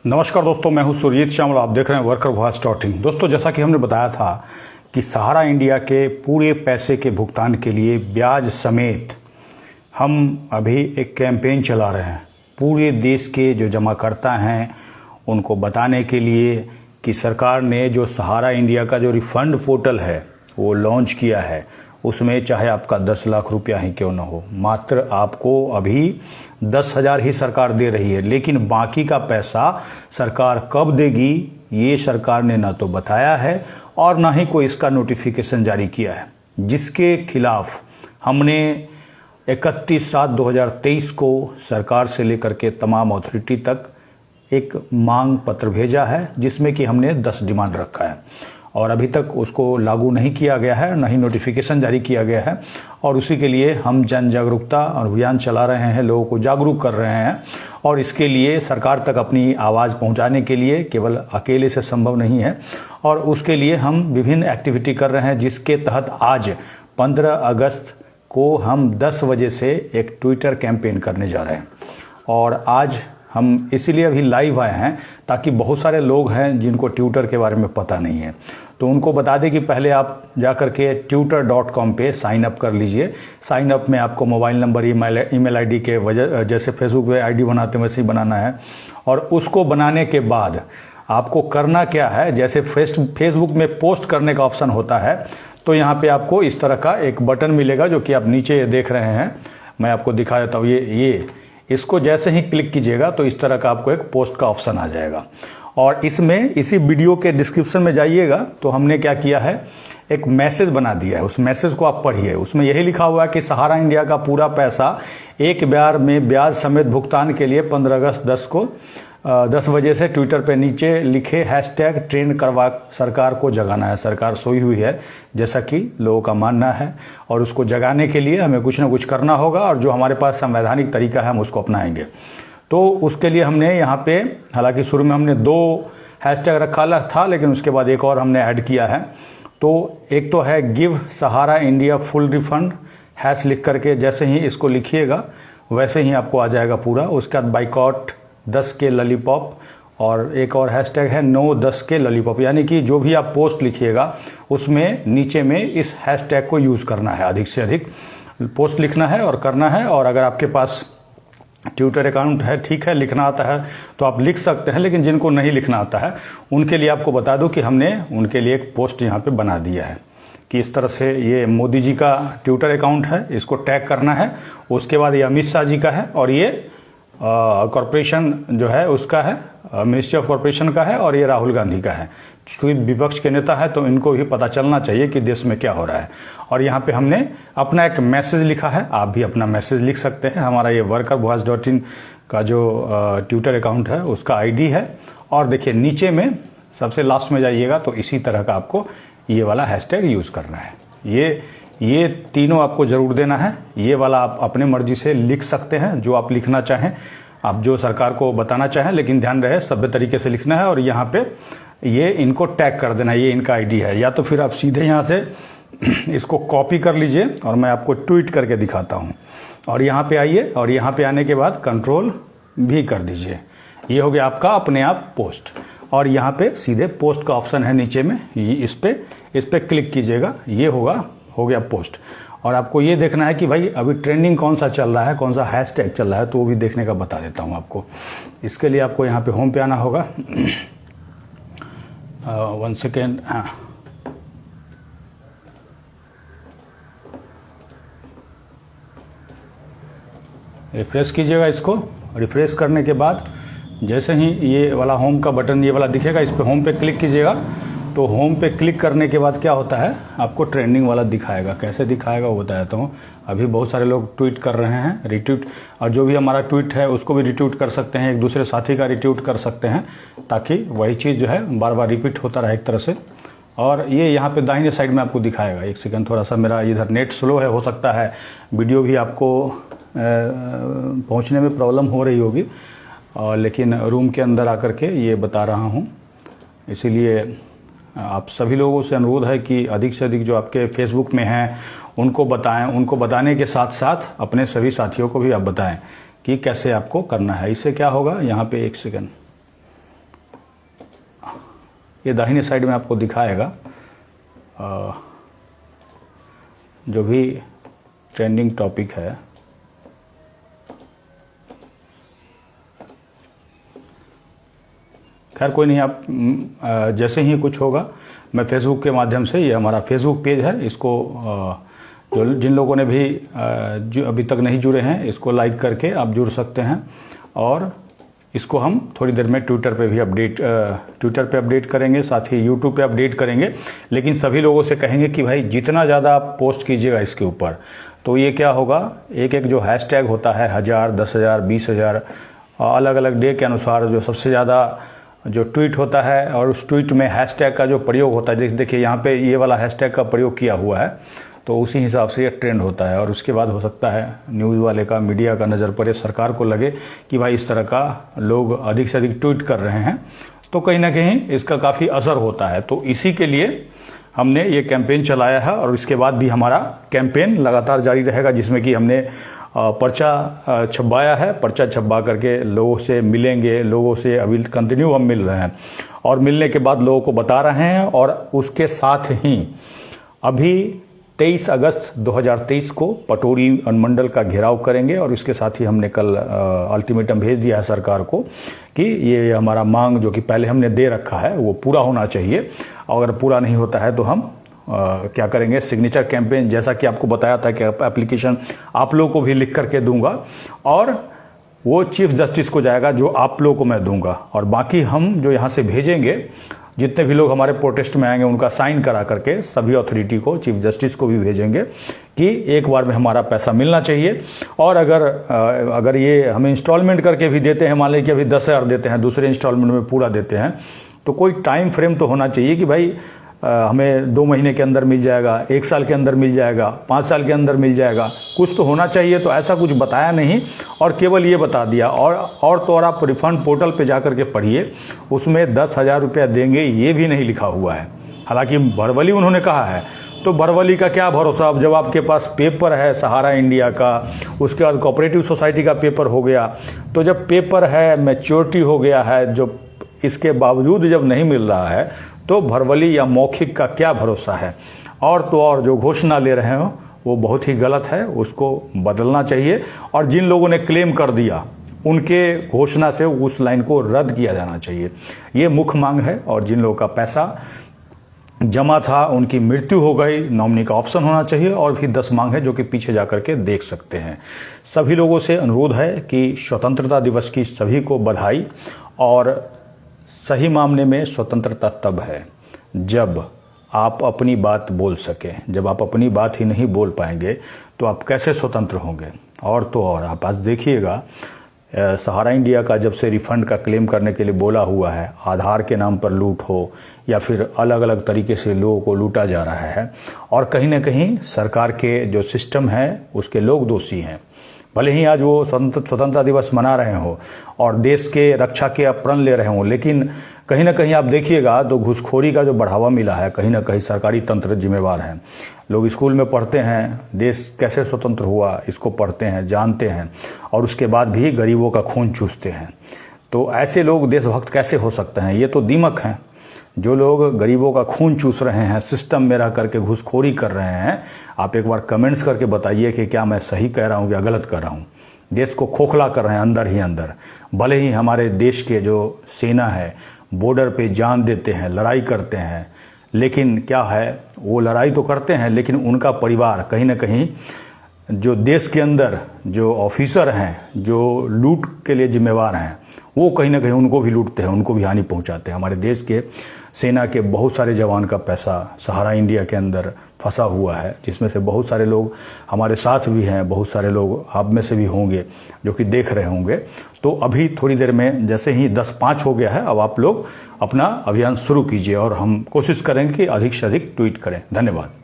नमस्कार दोस्तों, मैं हूं सुरजीत श्यामल। आप देख रहे हैं वर्कर वॉइस .in। दोस्तों, जैसा कि हमने बताया था कि सहारा इंडिया के पूरे पैसे के भुगतान के लिए ब्याज समेत हम अभी एक कैंपेन चला रहे हैं पूरे देश के जो जमाकर्ता हैं उनको बताने के लिए कि सरकार ने जो सहारा इंडिया का जो रिफंड पोर्टल है वो लॉन्च किया है। उसमें चाहे आपका 10 लाख रुपया ही क्यों ना हो, मात्र आपको अभी 10,000 ही सरकार दे रही है, लेकिन बाकी का पैसा सरकार कब देगी ये सरकार ने ना तो बताया है और ना ही कोई इसका नोटिफिकेशन जारी किया है, जिसके खिलाफ हमने 31/7/2023 को सरकार से लेकर के तमाम अथॉरिटी तक एक मांग पत्र भेजा है, जिसमें कि हमने 10 डिमांड रखा है और अभी तक उसको लागू नहीं किया गया है, न ही नोटिफिकेशन जारी किया गया है। और उसी के लिए हम जन जागरूकता अभियान चला रहे हैं, लोगों को जागरूक कर रहे हैं और इसके लिए सरकार तक अपनी आवाज़ पहुंचाने के लिए केवल अकेले से संभव नहीं है और उसके लिए हम विभिन्न एक्टिविटी कर रहे हैं, जिसके तहत आज 15 अगस्त को हम 10 बजे से एक ट्विटर कैंपेन करने जा रहे हैं। और आज हम इसीलिए अभी लाइव आए हैं ताकि बहुत सारे लोग हैं जिनको ट्विटर के बारे में पता नहीं है, तो उनको बता दें कि पहले आप जाकर के twitter.com पे साइन अप कर लीजिए। साइन अप में आपको मोबाइल नंबर, ईमेल आईडी के वजह जैसे फेसबुक पे आईडी बनाते हैं वैसे ही बनाना है। और उसको बनाने के बाद आपको करना क्या है, जैसे फेसबुक में पोस्ट करने का ऑप्शन होता है तो यहाँ पे आपको इस तरह का एक बटन मिलेगा जो कि आप नीचे देख रहे हैं। मैं आपको दिखा देता हूँ, ये इसको जैसे ही क्लिक कीजिएगा तो इस तरह का आपको एक पोस्ट का ऑप्शन आ जाएगा। और इसमें इसी वीडियो के डिस्क्रिप्शन में जाइएगा तो हमने क्या किया है, एक मैसेज बना दिया है। उस मैसेज को आप पढ़िए। उसमें यही लिखा हुआ है कि सहारा इंडिया का पूरा पैसा एक बार में ब्याज समेत भुगतान के लिए 15 अगस्त 10 बजे से ट्विटर पे नीचे लिखे #ट्रेंड करवा सरकार को जगाना है। सरकार सोई हुई है जैसा कि लोगों का मानना है और उसको जगाने के लिए हमें कुछ ना कुछ करना होगा और जो हमारे पास संवैधानिक तरीका है हम उसको अपनाएंगे। तो उसके लिए हमने यहाँ पे, हालांकि शुरू में हमने 2 हैशटैग रखा था, लेकिन उसके बाद एक और हमने ऐड किया है। तो एक तो है गिव सहारा इंडिया फुल रिफंड, हैश लिख करके जैसे ही इसको लिखिएगा वैसे ही आपको आ जाएगा पूरा। उसके बाद बाइकॉट 10 के लॉलीपॉप और एक और हैशटैग है नो 10 के लॉलीपॉप, यानी कि जो भी आप पोस्ट लिखिएगा उसमें नीचे में इस हैशटैग को यूज़ करना है। अधिक से अधिक पोस्ट लिखना है और करना है। और अगर आपके पास ट्विटर अकाउंट है, ठीक है, लिखना आता है तो आप लिख सकते हैं, लेकिन जिनको नहीं लिखना आता है उनके लिए आपको बता दूं कि हमने उनके लिए एक पोस्ट यहाँ पे बना दिया है कि इस तरह से ये मोदी जी का ट्विटर अकाउंट है, इसको टैग करना है। उसके बाद ये अमित शाह जी का है और ये कॉरपोरेशन जो है उसका है, मिनिस्ट्री ऑफ कॉरपोरेशन का है और ये राहुल गांधी का है। क्योंकि विपक्ष के नेता है तो इनको भी पता चलना चाहिए कि देश में क्या हो रहा है। और यहाँ पे हमने अपना एक मैसेज लिखा है, आप भी अपना मैसेज लिख सकते हैं। हमारा ये वर्कर वॉइस .in का जो ट्विटर अकाउंट है उसका आईडी है। और देखिए नीचे में सबसे लास्ट में जाइएगा तो इसी तरह का आपको ये वाला हैशटैग यूज़ करना है। ये तीनों आपको जरूर देना है। ये वाला आप अपने मर्जी से लिख सकते हैं, जो आप लिखना चाहें, आप जो सरकार को बताना चाहें, लेकिन ध्यान रहे सभ्य तरीके से लिखना है। और यहाँ पे ये इनको टैग कर देना, ये इनका आईडी है। या तो फिर आप सीधे यहाँ से इसको कॉपी कर लीजिए और मैं आपको ट्वीट करके दिखाता हूँ। और यहाँ पे आइए और यहाँ पे आने के बाद कंट्रोल भी कर दीजिए। ये हो गया आपका अपने आप पोस्ट। और यहाँ पे सीधे पोस्ट का ऑप्शन है नीचे में, इस पे क्लिक कीजिएगा, ये हो गया पोस्ट। और आपको ये देखना है कि भाई अभी ट्रेंडिंग कौन सा चल रहा है, कौन सा हैशटैग चल रहा है, तो वो भी देखने का बता देता हूँ आपको। इसके लिए आपको यहाँ पे होम पे आना होगा। 1 सेकेंड, हाँ, रिफ्रेश कीजिएगा। इसको रिफ्रेश करने के बाद जैसे ही ये वाला होम का बटन ये वाला दिखेगा, इस पे होम पे क्लिक कीजिएगा। तो होम पे क्लिक करने के बाद क्या होता है, आपको ट्रेंडिंग वाला दिखाएगा। कैसे दिखाएगा वो बता देता हूँ। अभी बहुत सारे लोग ट्वीट कर रहे हैं, रिट्वीट, और जो भी हमारा ट्वीट है उसको भी रिट्वीट कर सकते हैं, एक दूसरे साथी का रिट्वीट कर सकते हैं, ताकि वही चीज़ जो है बार बार रिपीट होता रहे एक तरह से। और ये यहाँ पे दाहिने साइड में आपको दिखाएगा। एक सेकंड, थोड़ा सा मेरा इधर नेट स्लो है, हो सकता है वीडियो भी आपको पहुँचने में प्रॉब्लम हो रही होगी, लेकिन रूम के अंदर आकर के ये बता रहा हूँ। इसीलिए आप सभी लोगों से अनुरोध है कि अधिक से अधिक जो आपके फेसबुक में हैं उनको बताएं। उनको बताने के साथ साथ अपने सभी साथियों को भी आप बताएं कि कैसे आपको करना है। इससे क्या होगा, यहाँ पे एक सेकंड, ये दाहिने साइड में आपको दिखाएगा जो भी ट्रेंडिंग टॉपिक है। खैर कोई नहीं, आप जैसे ही कुछ होगा मैं फेसबुक के माध्यम से, ये हमारा फेसबुक पेज है, इसको जो जिन लोगों ने भी जो अभी तक नहीं जुड़े हैं इसको लाइक करके आप जुड़ सकते हैं। और इसको हम थोड़ी देर में ट्विटर पे भी अपडेट करेंगे, साथ ही यूट्यूब पे अपडेट करेंगे। लेकिन सभी लोगों से कहेंगे कि भाई जितना ज़्यादा आप पोस्ट कीजिएगा इसके ऊपर, तो ये क्या होगा, एक एक जो हैशटैग होता है 1000, 10,000, 20,000 अलग अलग डे के अनुसार जो सबसे ज़्यादा जो ट्वीट होता है और उस ट्वीट में हैशटैग का जो प्रयोग होता है, देखिए यहाँ पे ये वाला हैशटैग का प्रयोग किया हुआ है, तो उसी हिसाब से ये ट्रेंड होता है। और उसके बाद हो सकता है न्यूज़ वाले का, मीडिया का नज़र पड़े, सरकार को लगे कि भाई इस तरह का लोग अधिक से अधिक ट्वीट कर रहे हैं, तो कहीं ना कहीं इसका काफ़ी असर होता है। तो इसी के लिए हमने ये कैंपेन चलाया है और इसके बाद भी हमारा कैंपेन लगातार जारी रहेगा, जिसमें कि हमने पर्चा छपवाया है। पर्चा छपवा करके लोगों से मिलेंगे, लोगों से अभी कंटिन्यू हम मिल रहे हैं और मिलने के बाद लोगों को बता रहे हैं। और उसके साथ ही अभी 23 अगस्त 2023 को पटोरी अनुमंडल का घेराव करेंगे और इसके साथ ही हमने कल अल्टीमेटम भेज दिया है सरकार को कि ये हमारा मांग जो कि पहले हमने दे रखा है वो पूरा होना चाहिए। अगर पूरा नहीं होता है तो हम क्या करेंगे, सिग्नेचर कैंपेन, जैसा कि आपको बताया था कि एप्लीकेशन आप लोगों को भी लिख करके दूंगा और वो चीफ जस्टिस को जाएगा जो आप लोगों को मैं दूंगा। और बाकी हम जो यहाँ से भेजेंगे, जितने भी लोग हमारे प्रोटेस्ट में आएंगे उनका साइन करा करके सभी अथॉरिटी को, चीफ जस्टिस को भी भेजेंगे कि एक बार में हमारा पैसा मिलना चाहिए। और अगर ये हमें इंस्टॉलमेंट करके भी देते हैं, मान लीजिए कि अभी 10,000 देते हैं, दूसरे इंस्टॉलमेंट में पूरा देते हैं, तो कोई टाइम फ्रेम तो होना चाहिए कि भाई हमें 2 महीने के अंदर मिल जाएगा, 1 साल के अंदर मिल जाएगा, 5 साल के अंदर मिल जाएगा, कुछ तो होना चाहिए। तो ऐसा कुछ बताया नहीं और केवल ये बता दिया। और तो और आप रिफंड पोर्टल पे जा करके पढ़िए, उसमें 10,000 रुपया देंगे ये भी नहीं लिखा हुआ है। हालांकि भरवली उन्होंने कहा है, तो भरवली का क्या भरोसा। अब जब आपके पास पेपर है सहारा इंडिया का, उसके बाद कोऑपरेटिव सोसाइटी का पेपर हो गया, तो जब पेपर है, मैच्योरिटी हो गया है, जो इसके बावजूद जब नहीं मिल रहा है तो भरवली या मौखिक का क्या भरोसा है। और तो और जो घोषणा ले रहे हो वो बहुत ही गलत है, उसको बदलना चाहिए। और जिन लोगों ने क्लेम कर दिया उनके घोषणा से उस लाइन को रद्द किया जाना चाहिए, ये मुख्य मांग है। और जिन लोगों का पैसा जमा था, उनकी मृत्यु हो गई, नॉमिनी का ऑप्शन होना चाहिए। और भी 10 मांग है जो कि पीछे जाकर के देख सकते हैं। सभी लोगों से अनुरोध है कि स्वतंत्रता दिवस की सभी को बधाई। और सही मामले में स्वतंत्रता तब है जब आप अपनी बात बोल सकें। जब आप अपनी बात ही नहीं बोल पाएंगे तो आप कैसे स्वतंत्र होंगे। और तो और आप आज देखिएगा, सहारा इंडिया का जब से रिफंड का क्लेम करने के लिए बोला हुआ है, आधार के नाम पर लूट हो या फिर अलग अलग तरीके से लोगों को लूटा जा रहा है। और कहीं ना कहीं सरकार के जो सिस्टम है उसके लोग दोषी हैं। भले ही आज वो स्वतंत्रता दिवस मना रहे हो और देश के रक्षा के प्रण ले रहे हो, लेकिन कहीं ना कहीं आप देखिएगा तो घूसखोरी का जो बढ़ावा मिला है, कहीं ना कहीं सरकारी तंत्र जिम्मेवार है। लोग स्कूल में पढ़ते हैं, देश कैसे स्वतंत्र हुआ इसको पढ़ते हैं, जानते हैं, और उसके बाद भी गरीबों का खून चूसते हैं। तो ऐसे लोग देशभक्त कैसे हो सकते हैं। ये तो दीमक हैं। जो लोग गरीबों का खून चूस रहे हैं, सिस्टम में रह करके घूसखोरी कर रहे हैं, आप एक बार कमेंट्स करके बताइए कि क्या मैं सही कह रहा हूँ या गलत कर रहा हूँ। देश को खोखला कर रहे हैं अंदर ही अंदर। भले ही हमारे देश के जो सेना है बॉर्डर पे जान देते हैं, लड़ाई करते हैं, लेकिन क्या है, वो लड़ाई तो करते हैं लेकिन उनका परिवार कहीं ना कहीं, जो देश के अंदर जो ऑफिसर हैं, जो लूट के लिए जिम्मेवार हैं, वो कहीं ना कहीं उनको भी लूटते हैं, उनको भी हानि पहुंचाते हैं। हमारे देश के सेना के बहुत सारे जवान का पैसा सहारा इंडिया के अंदर फंसा हुआ है, जिसमें से बहुत सारे लोग हमारे साथ भी हैं, बहुत सारे लोग आप में से भी होंगे जो कि देख रहे होंगे। तो अभी थोड़ी देर में जैसे ही 10:05 हो गया है, अब आप लोग अपना अभियान शुरू कीजिए और हम कोशिश करेंगे कि अधिक से अधिक ट्वीट करें। धन्यवाद।